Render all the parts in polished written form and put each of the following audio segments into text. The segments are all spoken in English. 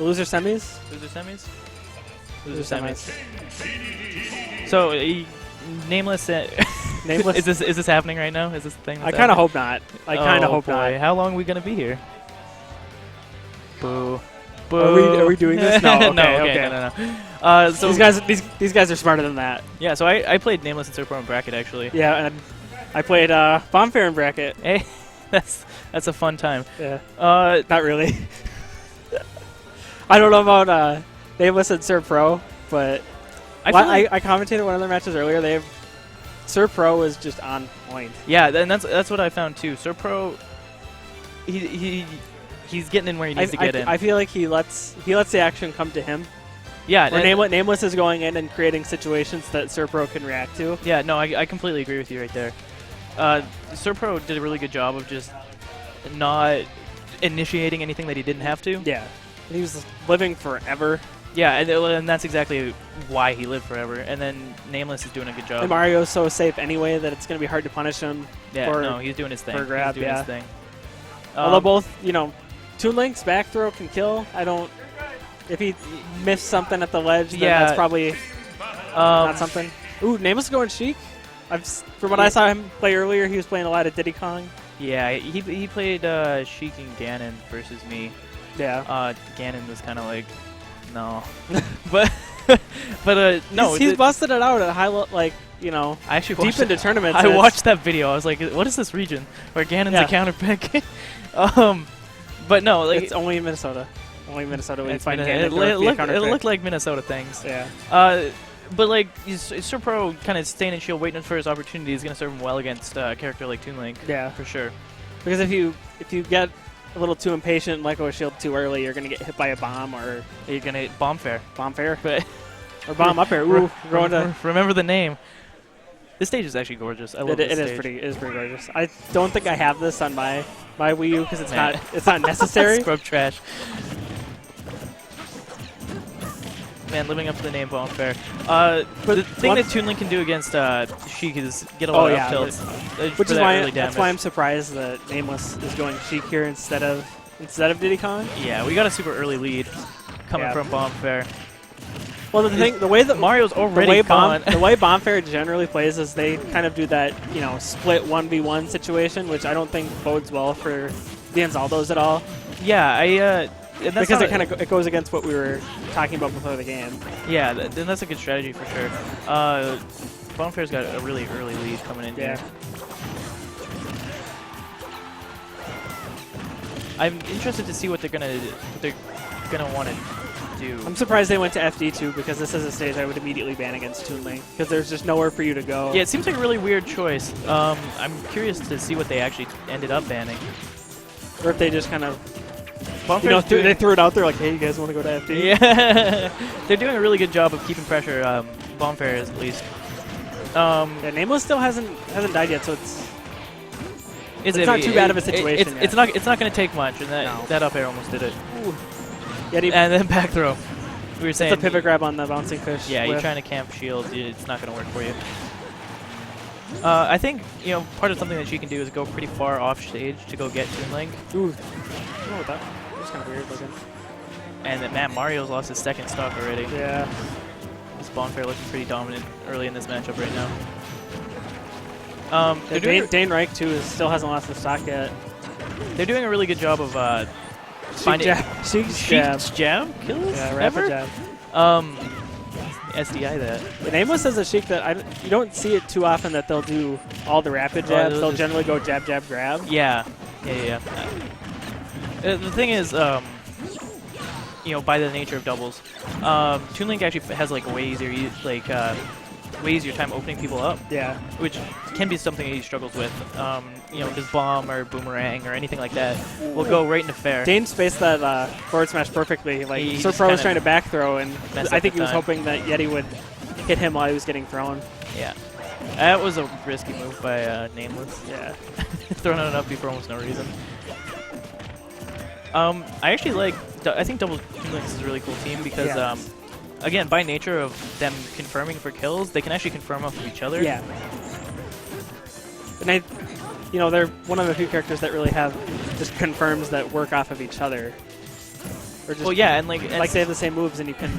The loser semis? Loser semis? Loser semis. So, nameless. Nameless. Is this happening right now? Is this the thing? I kind of hope not. I kind of hope boy. not. How long are we gonna be here? Boo. Boo. Are we doing this? No. Okay, no, okay. No. So these guys are smarter than that. Yeah. So I played nameless and Sm4sh in bracket actually. Yeah, and I played Bombfair in bracket. Hey, that's a fun time. Yeah. Not really. I don't know about Nameless and Sm4sh, but I commentated one of their matches earlier. Sm4sh was just on point. Yeah, and that's what I found too. Sm4sh, he's getting in where he needs to get in. I feel like he lets the action come to him. Yeah, Nameless is going in and creating situations that Sm4sh can react to. Yeah, no, I completely agree with you right there. Sm4sh did a really good job of just not initiating anything that he didn't have to. Yeah, he was living forever. Yeah, and that's exactly why he lived forever. And then Nameless is doing a good job. And Mario's so safe anyway that it's going to be hard to punish him. Yeah, no, he's doing his thing. For grab, he's doing his thing. Although both, Toon Link's back throw can kill. If he missed something at the ledge, then that's probably not something. Ooh, Nameless is going Sheik. From what I saw him play earlier, he was playing a lot of Diddy Kong. Yeah, he played Sheik and Ganon versus me. Yeah. Ganon was kind of like, no. but no. He's busted it out at high level, I actually deep into tournaments. I watched that video. I was like, what is this region where Ganon's a counter pick? But no, it's only in Minnesota. Only in Minnesota when you find Ganon. It looked like Minnesota things. Yeah. But Sm4sh kind of staying in shield, waiting for his opportunity is going to serve him well against a character like Toon Link. Yeah, for sure. Because if you get a little too impatient and let go of shield too early, you're going to get hit by a bomb, or you're going to bomb fair. But or bomb up air. Ooh, remember the name. This stage is actually gorgeous. I love this stage. It is pretty gorgeous. I don't think I have this on my Wii U because it's not necessary. Scrub trash. Man, living up to the name Bomb Fair. But the thing that Toon Link can do against Sheik is get a lot of up tilts. Which is why that's why I'm surprised that Nameless is going Sheik here instead of Diddy Kong. Yeah, we got a super early lead coming from Bomb Fair. Well, the way that Mario's already the way Bomb Fair generally plays is they kind of do that split 1v1 situation, which I don't think bodes well for the Anzaldos at all. Yeah, because it goes against what we were talking about before the game. Yeah, then that's a good strategy for sure. Bomb Fair's got a really early lead coming in here. I'm interested to see what they're gonna want to do. I'm surprised they went to FD2 because this is a stage I would immediately ban against Toon Link because there's just nowhere for you to go. Yeah, it seems like a really weird choice. I'm curious to see what they actually ended up banning, or if they just kind of. They threw it out there like, hey, you guys want to go to FD? Yeah. They're doing a really good job of keeping pressure, Bomb Fair at least. Yeah, Nameless still hasn't died yet, so it's not too bad of a situation it's not going to take much, and that up air almost did it. Ooh. And then back throw. We were saying it's a pivot grab on the bouncing fish. Yeah, you're trying to camp shield. It's not going to work for you. I think part of something that she can do is go pretty far off stage to go get Toon Link. Ooh. Oh, that was kind of weird looking. And then, man, Mario's lost his second stock already. Yeah. This Bomb Fair looking pretty dominant early in this matchup right now. Dane Reich, too, still hasn't lost his stock yet. They're doing a really good job of finding... Sheik's jab kills? Yeah, rapid jab. SDI that. The Nameless is a Sheik that you don't see it too often that they'll do all the rapid jabs. They'll generally go jab, jab, grab. Yeah. The thing is, by the nature of doubles, Toon Link actually has way easier time opening people up. Yeah. Which can be something he struggles with. His bomb or boomerang or anything like that will go right into fair. Dane spaced that forward smash perfectly. Sm4sh was trying to back throw, and I think he was hoping that Yeti would hit him while he was getting thrown. Yeah. That was a risky move by Nameless. Yeah. Throwing it up for almost no reason. I think Double Toon Link is a really cool team because, again, by nature of them confirming for kills, they can actually confirm off of each other. Yeah. And they're one of the few characters that really have just confirms that work off of each other. Or just well, yeah, and like they have the same moves, and you can.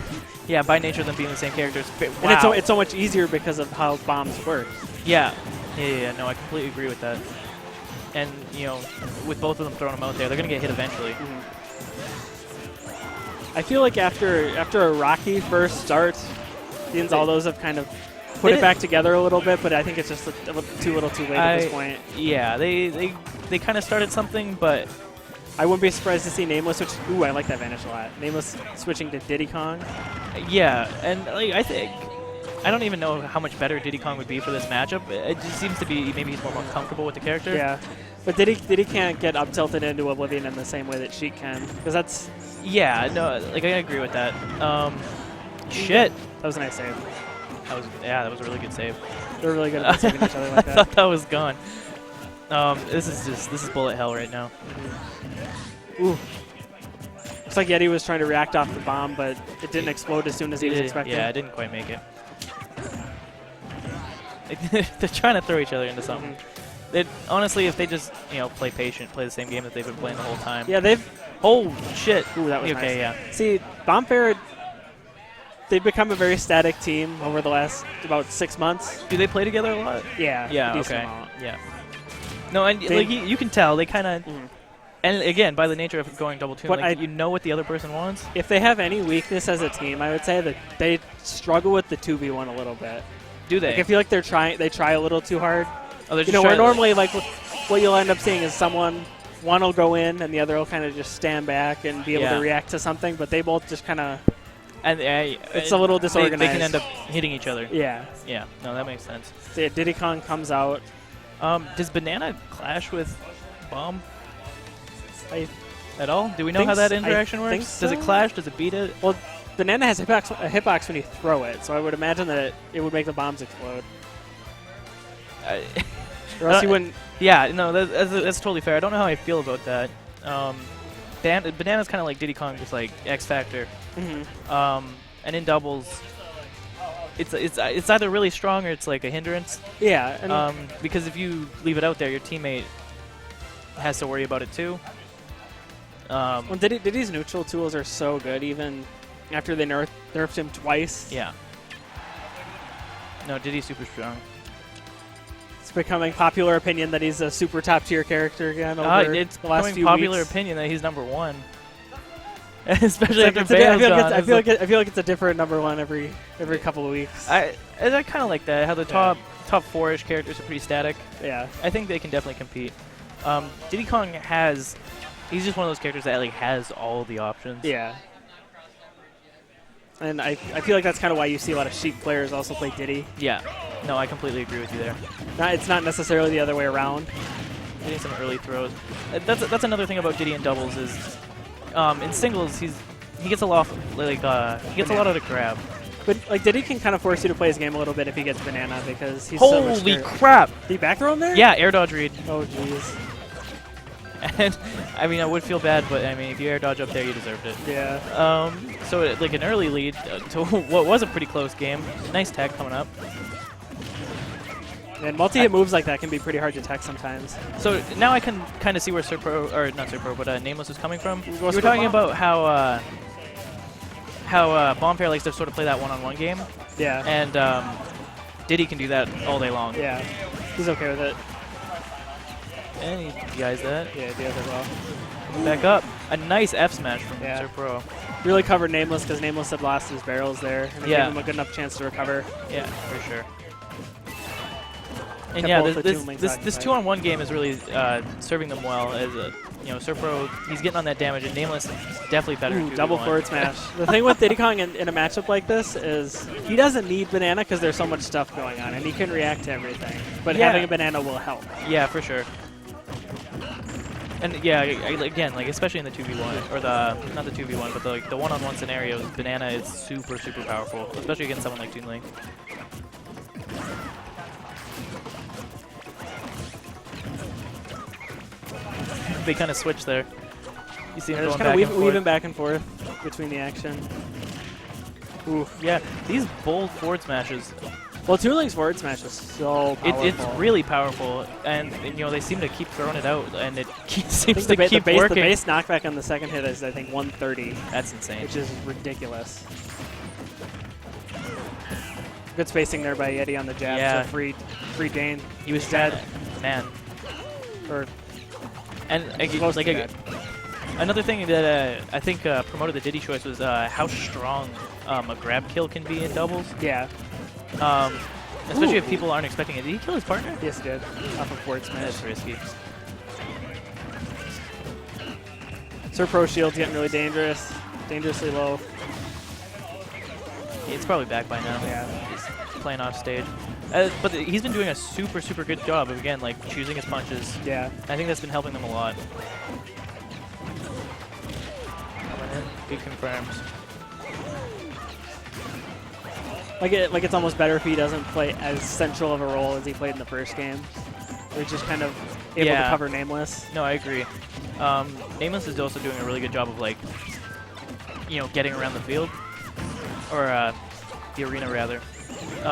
Yeah, by nature of them being the same characters. Wow. And it's so much easier because of how bombs work. Yeah. Yeah. No, I completely agree with that. And you know, with both of them throwing them out there, they're gonna get hit eventually. I feel like after a rocky first start, all those have kind of put it back together a little bit, but I think it's just too little too late at this point. Yeah, they kind of started something, but I wouldn't be surprised to see Nameless switch. Ooh, I like that vanish a lot. Nameless switching to Diddy Kong. Yeah, and like, I don't even know how much better Diddy Kong would be for this matchup. It just seems to be maybe he's more comfortable with the character. Yeah, but Diddy can't get up tilted into Oblivion in the same way that Sheik can, because that's. Yeah, no, like I agree with that. Shit. That was a nice save. That was a really good save. They're really good at saving each other like that. I thought that was gone. This is bullet hell right now. Ooh. Looks like Yeti was trying to react off the bomb, but it didn't explode as soon as he was expecting. Yeah, it didn't quite make it. They're trying to throw each other into something. Honestly, if they just play patient, play the same game that they've been playing the whole time. Yeah, they've. Oh shit! Ooh, that was okay. Nice. Yeah. See, Bombfair, they've become a very static team over the last about 6 months. Do they play together a lot? Yeah. Yeah. Okay. Yeah. No, and like you can tell they kind of. And again, by the nature of going double toon, like, you know what the other person wants. If they have any weakness as a team, I would say that they struggle with the 2v1 a little bit. Do they? Like, I feel like they try a little too hard. Oh, where normally like what you'll end up seeing is one will go in and the other will kind of just stand back and be able to react to something, but they both just kind of. And it's a little disorganized. They can end up hitting each other. Yeah. Yeah. No, that makes sense. So yeah, Diddy Kong comes out. Does Banana clash with Bomb at all? Do we know how that interaction works? So. Does it clash? Does it beat it? Well, Banana has a hitbox when you throw it, so I would imagine that it would make the bombs explode. Or else you wouldn't. Yeah, no, that's totally fair. I don't know how I feel about that. Banana's kind of like Diddy Kong, just like X Factor. And in doubles, it's either really strong or it's like a hindrance. Yeah. And because if you leave it out there, your teammate has to worry about it too. Well, Diddy's neutral tools are so good, even after they nerfed him twice. Yeah. No, Diddy's super strong. It's becoming popular opinion that he's a super top tier character again over it's the last few popular weeks. opinion that he's #1. Especially after Bale's gone. I feel like it's a different #1 every couple of weeks. I kind of like that. How the top 4-ish characters are pretty static. Yeah. I think they can definitely compete. Diddy Kong he's just one of those characters that like has all the options. Yeah. And I feel like that's kind of why you see a lot of Sheik players also play Diddy. Yeah. No, I completely agree with you there. It's not necessarily the other way around. Getting some early throws. That's another thing about Diddy in doubles is, in singles he gets a lot a lot of the grab. But like Diddy can kind of force you to play his game a little bit if he gets Banana because he's holy so much crap! Did he back throw him there? Yeah, air dodge read. Oh jeez. And I mean, I would feel bad, but I mean, if you air dodge up there, you deserved it. Yeah. So like an early lead to what was a pretty close game. Nice tech coming up. And multi-hit moves like that can be pretty hard to tech sometimes. So now I can kind of see where but Nameless is coming from. You were talking about how Bombfair likes to sort of play that one-on-one game. Yeah. And Diddy can do that all day long. Yeah. He's okay with it. And he DIs that. Yeah, he does it well. Back up. A nice F smash from Sm4sh. Really covered Nameless because Nameless had lost his barrels there. And gave him a good enough chance to recover. Yeah, for sure. And Kept yeah, this 2-on-1 game is really serving them well. As Sm4sh, he's getting on that damage, and Nameless is definitely better. Ooh, double forward smash. The thing with Diddy Kong in a matchup like this is he doesn't need Banana because there's so much stuff going on, and he can react to everything. But having a Banana will help. Yeah, for sure. And yeah, again, like especially in the 2v1 or not the 2v1, but the one-on-one scenarios, Banana is super powerful, especially against someone like Toon Link. They kind of switch there. You see him going back and forth. Weaving back and forth between the action. Ooh, yeah, these bold forward smashes Well, Toon Link's forward smash is so powerful. It's really powerful, and they seem to keep throwing it out, and it seems to keep the working. base knockback on the second hit is, I think, 130. That's insane. Which is ridiculous. Good spacing there by Yeti on the jab. Yeah. So free Dane. He was dead. Man. Another thing that I think promoted the Diddy choice was how strong a grab kill can be in doubles. Yeah. Especially if people aren't expecting it. Did he kill his partner? Yes, he did. Off of forward smash. That's risky. Sm4sh shield's getting really dangerous. Dangerously low. It's probably back by now. Yeah. He's playing off stage. But he's been doing a super, super good job of, again, like, choosing his punches. Yeah. I think that's been helping them a lot. Good confirms. Like it's almost better if he doesn't play as central of a role as he played in the first game. Where he's just kind of able to cover Nameless. No, I agree. Nameless is also doing a really good job of, like, getting around the field. Or the arena, rather.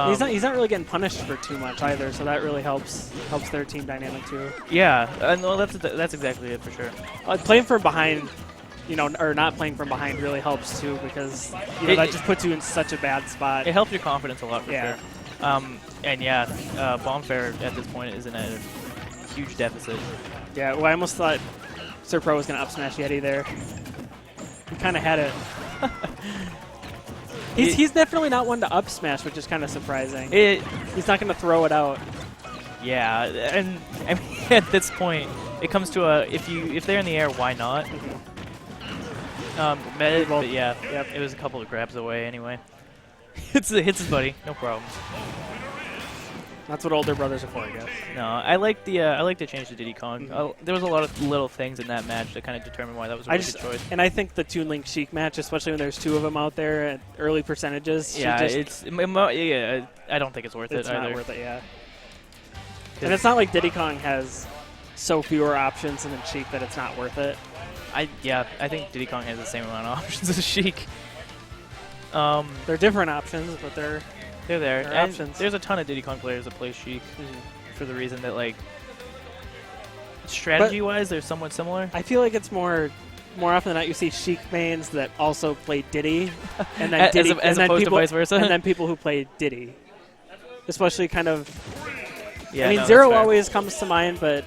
He's not really getting punished for too much either, so that really helps their team dynamic too. Yeah, no, that's exactly it for sure. Playing from behind, or not playing from behind really helps too, because that just puts you in such a bad spot. It helps your confidence a lot for sure. And yeah, Bombfair at this point is in a huge deficit. Yeah, well, I almost thought Sm4sh was going to up smash Yeti there. He kind of had it. He's definitely not one to up smash, which is kind of surprising. He's not going to throw it out. Yeah, and I mean, at this point, it comes to if they're in the air, why not? But yeah, it was a couple of grabs away anyway. hits his buddy, no problem. That's what older brothers are for, I guess. No, I like the change to Diddy Kong. There was a lot of little things in that match that kind of determined why that was a really good choice. And I think the Toon Link Sheik match, especially when there's two of them out there at early percentages. Yeah, I don't think it's worth it either. It's not worth it, yeah. And it's not like Diddy Kong has so fewer options than Sheik that it's not worth it. I think Diddy Kong has the same amount of options as Sheik. They're different options, but they're there. And options. There's a ton of Diddy Kong players that play Sheik for the reason that, like, strategy-wise, they're somewhat similar. I feel like it's more often than not you see Sheik mains that also play Diddy, and then Diddy, as opposed to vice versa, and then people who play Diddy, especially kind of. Yeah, I mean, Zero always comes to mind, but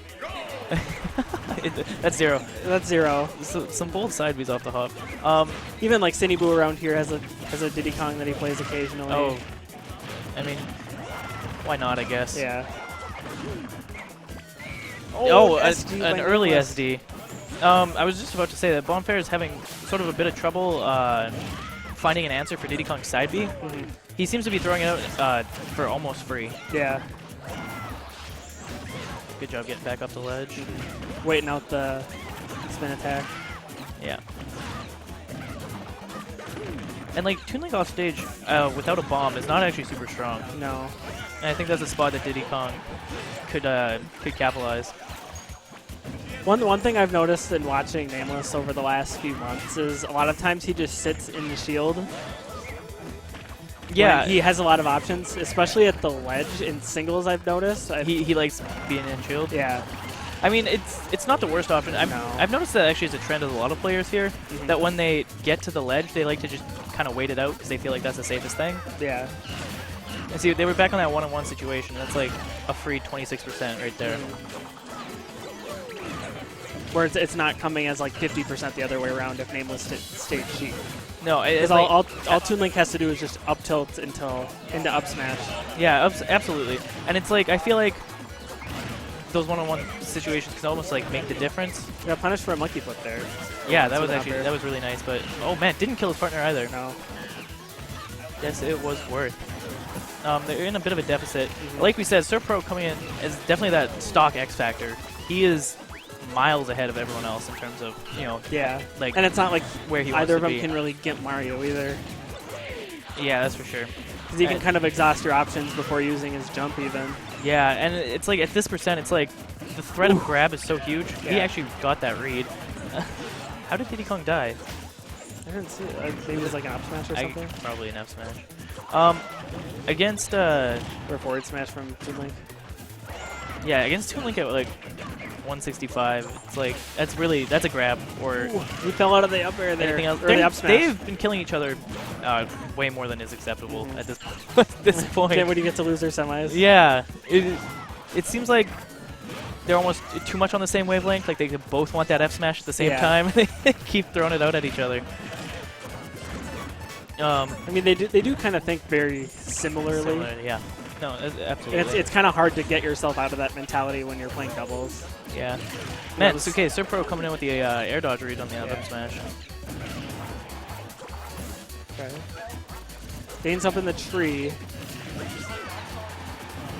that's Zero. That's Zero. So, some bold side Bs off the hop. Even like Cindy Boo around here has a Diddy Kong that he plays occasionally. Oh, I mean, why not? I guess. Yeah. An early SD. I was just about to say that Bonfair is having sort of a bit of trouble finding an answer for Diddy Kong's side B. He seems to be throwing it out for almost free. Yeah. Good job getting back up the ledge. Waiting out the spin attack. Yeah. And like Toon Link off stage without a bomb is not actually super strong. No. And I think that's a spot that Diddy Kong could capitalize. One thing I've noticed in watching Nameless over the last few months is a lot of times he just sits in the shield. Yeah, he has a lot of options, especially at the ledge in singles. I've noticed. He likes being in shield. Yeah. I mean, it's not the worst option. I've noticed that actually is a trend of a lot of players here, that when they get to the ledge, they like to just kind of wait it out because they feel like that's the safest thing. Yeah. And see, they were back on that one-on-one situation. That's like a free 26% right there. Where it's not coming as like 50% the other way around if Nameless stayed Sheik. No, it's like, all Toon Link has to do is just up tilt into up smash. Yeah, absolutely. And it's like, I feel like those one-on-one situations can almost like make the difference. Yeah, punished for a monkey flip there. Yeah, that was really nice. But oh man, didn't kill his partner either. No. Yes, it was worth. They're in a bit of a deficit. Like we said, Sm4sh coming in is definitely that stock X factor. He is miles ahead of everyone else in terms of, yeah, like, and it's not like where he either of wants them can really get Mario either. Yeah, that's for sure. Because he can kind of exhaust your options before using his jump even. Yeah, and it's like at this percent, it's like the threat of grab is so huge. Yeah. He actually got that read. How did Diddy Kong die? I didn't see it. Maybe it was like an up smash or something? Probably an F smash. Against or forward smash from Toon Link. Yeah, against Toon Link at like 165, it's like that's a grab or. Ooh, he fell out of the up air there. Anything else? Or the up smash. They've been killing each other way more than is acceptable at this point. Then when you get to loser semis. Yeah, it seems like they're almost too much on the same wavelength. Like they both want that F smash at the same time. They keep throwing it out at each other. I mean, they do kind of think very similarly. Yeah. No, absolutely. It's kind of hard to get yourself out of that mentality when you're playing doubles. Yeah. Man, it's okay. Sm4sh coming in with the air dodge read on the up smash. Okay. Dane's up in the tree.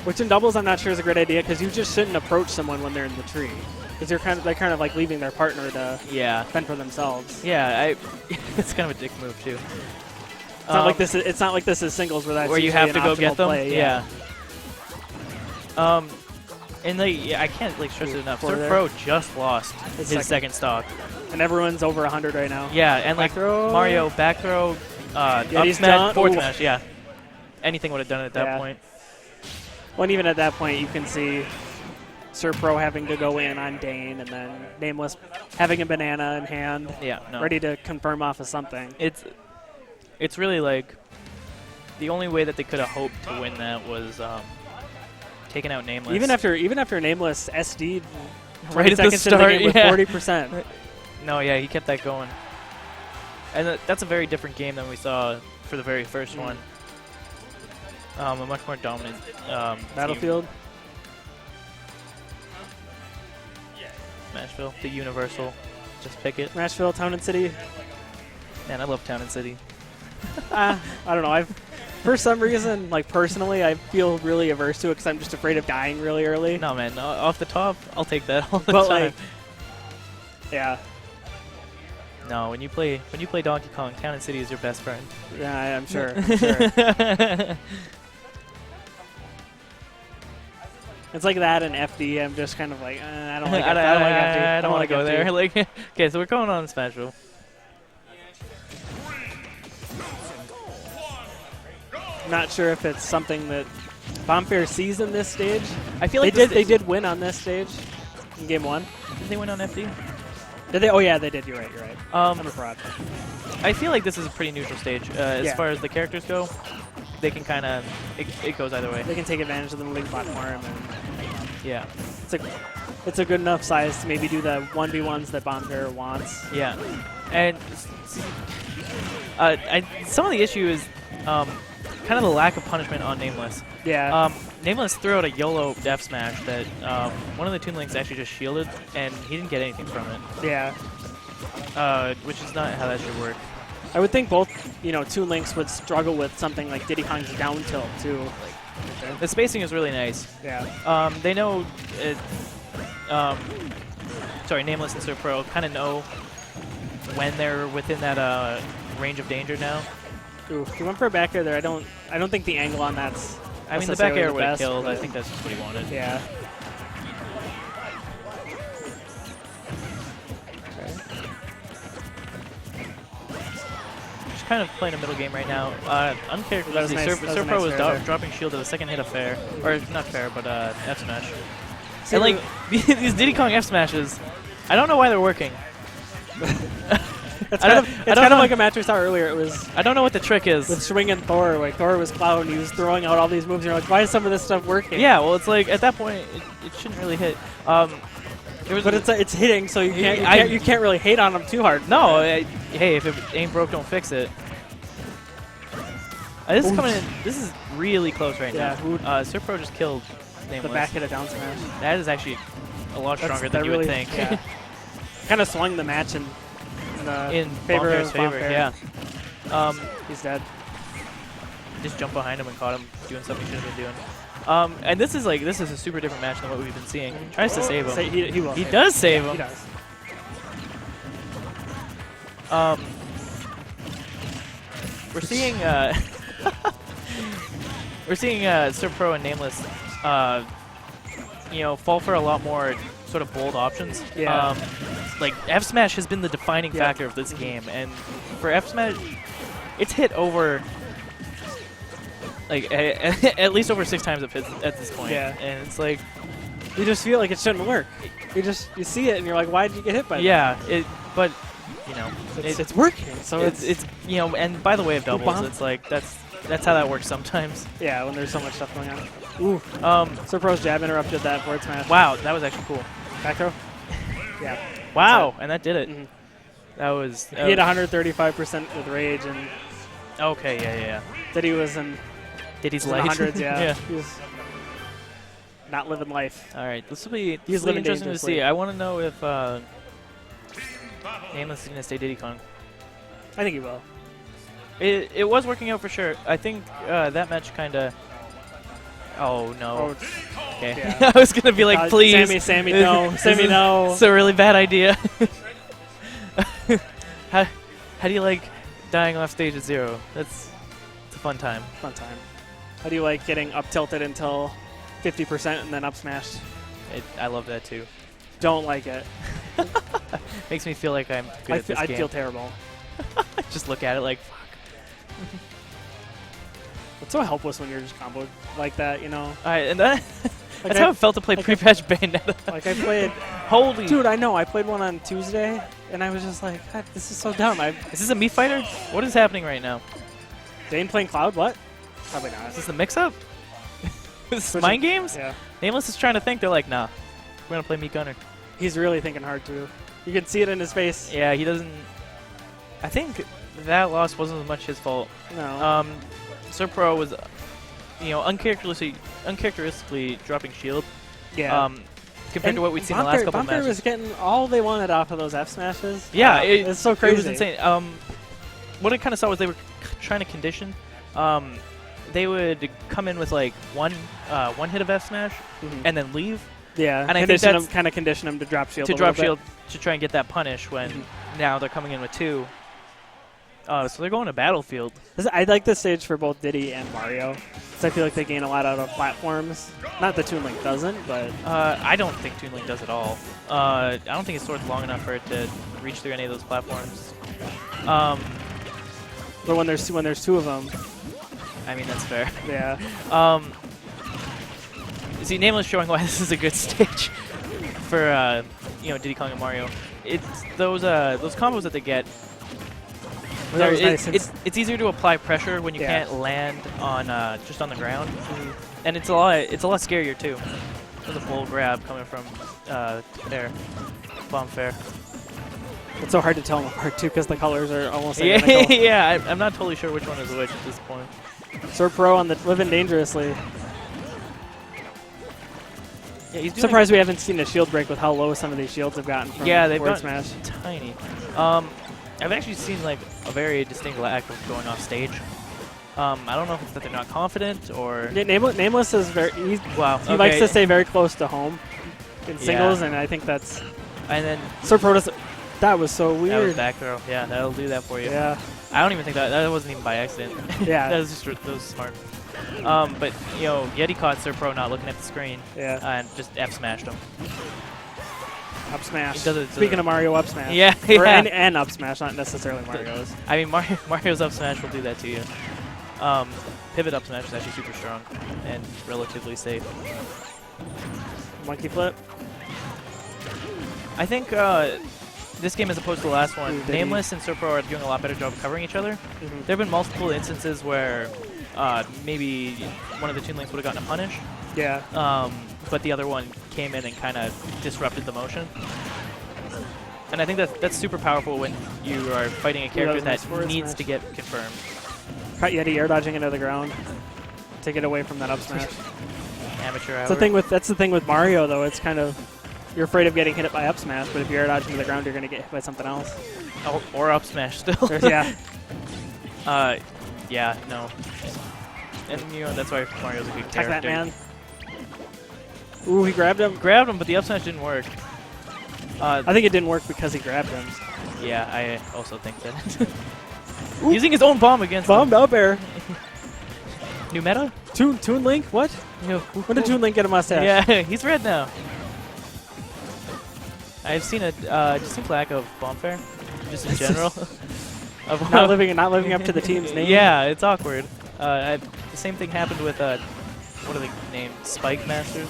Which in doubles I'm not sure is a great idea because you just shouldn't approach someone when they're in the tree. Because they're kind of like leaving their partner to fend for themselves. Yeah, it's kind of a dick move too. It's not like this. It's not like this is singles where that's where you have to go get them. Play, yeah. And I can't like stress it enough. Sm4sh just lost his second stock, and everyone's over 100 right now. Yeah, and like Mario back throw, up smash, forward smash. Yeah, anything would have done it at that point. Well, and even at that point, you can see Sm4sh having to go in on Dane, and then Nameless having a banana in hand, ready to confirm off of something. It's really like the only way that they could have hoped to win that was taking out Nameless. Even after Nameless SD'd right at the start with 40%. No, yeah, he kept that going, and that's a very different game than we saw for the very first one. A much more dominant Battlefield. Smashville, the Universal. Just pick it. Smashville, Town and City. Man, I love Town and City. I don't know. For some reason, like personally, I feel really averse to it because I'm just afraid of dying really early. No, man. Off the top, I'll take that all the time. Like, yeah. No, when you play Donkey Kong, Town and City is your best friend. Yeah, I'm sure. I'm sure. It's like that in FD. I'm just kind of like, I don't like FD. I don't want to go there. Like, okay, so we're going on Smashville. Not sure if it's something that Bombfair sees in this stage. I feel like they did win on this stage in game 1. Did they win on FD? Did they? Oh yeah, they did. You're right. You're right. I'm a fraud. I feel like this is a pretty neutral stage as far as the characters go. They can kind of it goes either way. They can take advantage of the moving platform, and yeah, it's a good enough size to maybe do the 1v1s that Bombfair wants. Yeah, and some of the issue is kind of the lack of punishment on Nameless. Yeah. Nameless threw out a YOLO F smash that one of the Toon Links actually just shielded, and he didn't get anything from it. Yeah. Which is not how that should work. I would think both, Toon Links would struggle with something like Diddy Kong's down tilt too. The spacing is really nice. Yeah. They know. Nameless and Sm4sh kind of know when they're within that range of danger now. Ooh, he went for a back air there. I don't think the angle on that's. I mean, the back air would have killed. I think that's just what he wanted. Yeah. Just kind of playing a middle game right now. Uncharacteristically, Sm4sh was dropping shield at the second hit of fair, or not fair, but F smash. And like these Diddy Kong F smashes, I don't know why they're working. It's kind of like a match we saw earlier. It was. I don't know what the trick is. With Swing and Thor, like Thor was Cloud and he was throwing out all these moves. And you're like, why is some of this stuff working? Yeah, well, it's like at that point it shouldn't really hit. But it's hitting, so you can't really hate on them too hard. No, hey, if it ain't broke, don't fix it. This is coming in. This is really close right now. Sm4sh just killed Nameless. The back hit of down smash. That is actually a lot stronger than you would think. Yeah. Kind of swung the match in favor of Bombfair. Yeah. He's dead. Just jumped behind him and caught him doing something he shouldn't have been doing. And this is a super different match than what we've been seeing. Tries to save him. He does save him. He does. We're seeing Sm4sh and Nameless, fall for a lot more sort of bold options. Yeah. Like F smash has been the defining factor of this game, and for F smash, it's hit over like at least over 6 times at this point. Yeah. And it's like you just feel like it shouldn't work. You see it and you're like, why did you get hit by that? Yeah. But you know, it's working. So it's you know, and by the way of doubles, it's like that's how that works sometimes. Yeah, when there's so much stuff going on. Ooh. Sm4sh jab interrupted that forward smash. Wow, that was actually cool. Back throw. Yeah. Wow, and that did it. Mm-hmm. That was. He had 135% with rage, and okay, yeah. Diddy was in. Diddy's in light. the hundreds, yeah. Yeah. He was not living life. All right, this will be living interesting to dangerously. see. I want to know if Nameless is going to stay Diddy Kong. I think he will. It was working out for sure. I think that match kind of. Oh no. Oh, okay. yeah. I was gonna be like, please. Sammy, no. Sammy, no. It's a really bad idea. how do you like dying off stage at 0? It's a fun time. Fun time. How do you like getting up tilted until 50% and then up smashed? I love that too. Don't like it. Makes me feel like I'm good at this I game. feel terrible. Just look at it like, fuck. It's so helpless when you're just comboed like that, you know? Alright, and that's how it felt to play pre-patch Bayonetta. Like I played... Holy... Dude, I know. I played one on Tuesday, and I was just like, God, this is so dumb. Is this a Mii fighter? What is happening right now? Dane playing Cloud? What? Probably not. Is this the mix-up? Is this mind games? Yeah. Nameless is trying to think. They're like, nah. We're going to play Mii Gunner. He's really thinking hard, too. You can see it in his face. Yeah, he doesn't... I think that loss wasn't as much his fault. No. Sm4sh was, you know, uncharacteristically dropping shield. Yeah. Compared to what we'd seen the last couple matches. was getting all they wanted off of those F smashes. Yeah, it's so crazy. It was insane. What I kind of saw was they were trying to condition. They would come in with like one hit of F smash and then leave. Yeah, and I think that's kind of condition them to drop shield. To drop shield to try and get that punish when now they're coming in with 2. So they're going to Battlefield. I like this stage for both Diddy and Mario, because I feel like they gain a lot out of platforms. Not that Toon Link doesn't, but... I don't think Toon Link does at all. I don't think his sword's long enough for it to reach through any of those platforms. But when there's 2 of them... I mean, that's fair. Yeah. See, Nameless showing why this is a good stage for, you know, Diddy Kong and Mario. It's those combos that they get... It's easier to apply pressure when you can't land on just on the ground, and it's a lot scarier too. There's a full grab coming from there, bomb fair. It's so hard to tell them apart too because the colors are almost identical. Yeah, I'm not totally sure which one is which at this point. Sm4sh on the living dangerously. Yeah, he's surprised we haven't seen a shield break with how low some of these shields have gotten from they've forward gotten smash. Tiny. I've actually seen like a very distinct lack of going off stage. I don't know if it's that they're not confident or... Nameless is very... He likes to stay very close to home in singles, and I think that's... And then... Sm4sh, that was so weird. That was back throw. Yeah, that'll do that for you. Yeah. I don't even think that wasn't even by accident. Yeah. that was smart. But, you know, Yeti caught Sm4sh not looking at the screen. Yeah. And just F-smashed him. Up smash. Speaking of Mario, up smash. Yeah. And up smash, not necessarily Mario's. I mean, Mario's up smash will do that to you. Pivot up smash is actually super strong and relatively safe. Monkey flip. I think this game, as opposed to the last one, Nameless and Sm4sh are doing a lot better job of covering each other. There have been multiple instances where maybe one of the Toon Links would have gotten a punish. Yeah. But the other one came in and kind of disrupted the motion. And I think that's super powerful when you are fighting a character that needs to get confirmed. Cut Yeti air dodging into the ground to get away from that up smash. Amateur hour. That's the thing with Mario, though. It's kind of... You're afraid of getting hit by up smash, but if you air dodge into the ground, you're going to get hit by something else. Oh, or up smash still. Yeah. Yeah, no. And, you know, that's why Mario's a good character. Attack that man. Ooh, he grabbed him. Grabbed him, but the up smash didn't work. I think it didn't work because he grabbed him. Yeah, I also think that. Using his own bomb against Bombed up air. New meta? Toon Link? What? When did Toon Link get a mustache? Yeah, he's red now. I've seen a distinct lack of bomb fair, just in general. not living up to the team's name. Yeah, it's awkward. The same thing happened with what are they named? Spike Masters.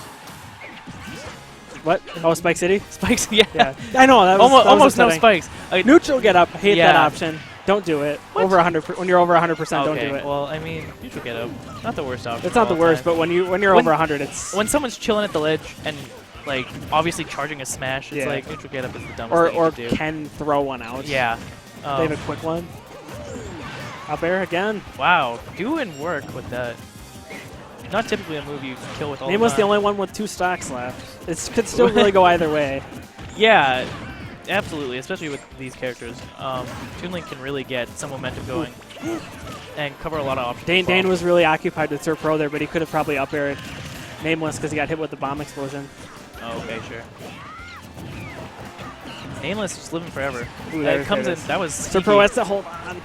What? Oh, Spike City? Spikes, yeah. I know, that was almost no upsetting. spikes. Neutral get up. Hate that option. Don't do it. What? Over 100. When you're over 100%, don't do it. Well, I mean, neutral get up. Not the worst option. It's not the worst, but when you're over 100, it's when someone's chilling at the ledge and like obviously charging a smash. It's like neutral get up is the dumbest thing or to do. can throw one out. Yeah. They have a quick one. Up air again. Wow, doing work with that. Not typically a move you kill with all Name was the only one with 2 stocks left. It could still really go either way. Yeah, absolutely, especially with these characters. Toon Link can really get some momentum going and cover a lot of options. Dane was really occupied with Sir Pro there, but he could have probably up aired Nameless because he got hit with the bomb explosion. Oh, okay, sure. Nameless just living forever. Ooh, that comes in. That was Sir Pro has to hold on.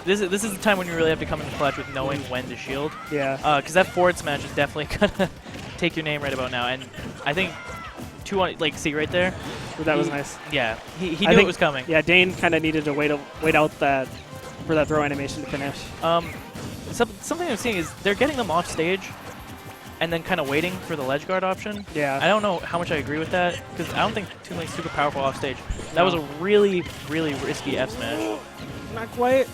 This is the time when you really have to come in clutch with knowing when to shield. Yeah. Because that forward smash is definitely gonna take your name right about now, and I think like see right there. Ooh, that was nice. Yeah, he knew it was coming. Yeah, Dane kind of needed to wait out that for that throw animation to finish. Something I'm seeing is they're getting them off stage, and then kind of waiting for the ledge guard option. Yeah. I don't know how much I agree with that because I don't think Toon Link's super powerful off stage. That was a really, really risky F smash. Not quite.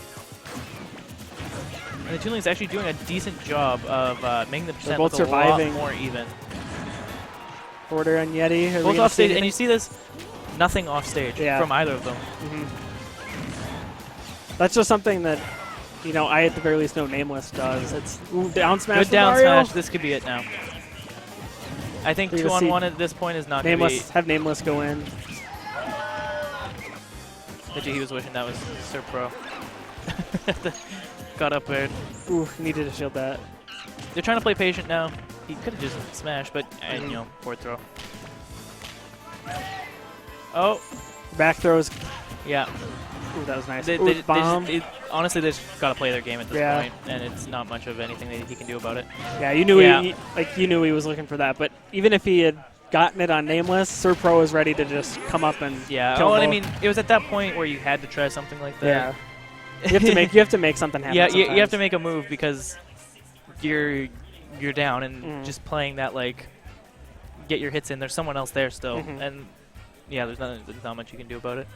And the Toon Link's actually doing a decent job of making the percent both look surviving. a lot more even. Order on Yeti. Both off stage, and you see this, nothing off stage from either of them. That's just something that, I at the very least know Nameless does. It's down smash. Good down Mario. smash. This could be it now. I think 2-on-1 at this point is not going to be. Have Nameless go in. He was wishing that was Sir Pro. Got up there. Ooh, needed to shield that. They're trying to play patient now. He could have just smashed, but forward throw. Oh, back throws. Yeah. Ooh, that was nice. Bomb. Honestly, they just got to play their game at this point, and it's not much of anything that he can do about it. Yeah, you knew you knew he was looking for that, but even if he had gotten it on Nameless, Sir Pro was ready to just come up and kill I mean, it was at that point where you had to try something like that. Yeah. You have to make something happen. Yeah, you have to make a move because you're down, and just playing that get your hits in. There's someone else there still, and yeah, there's not much you can do about it.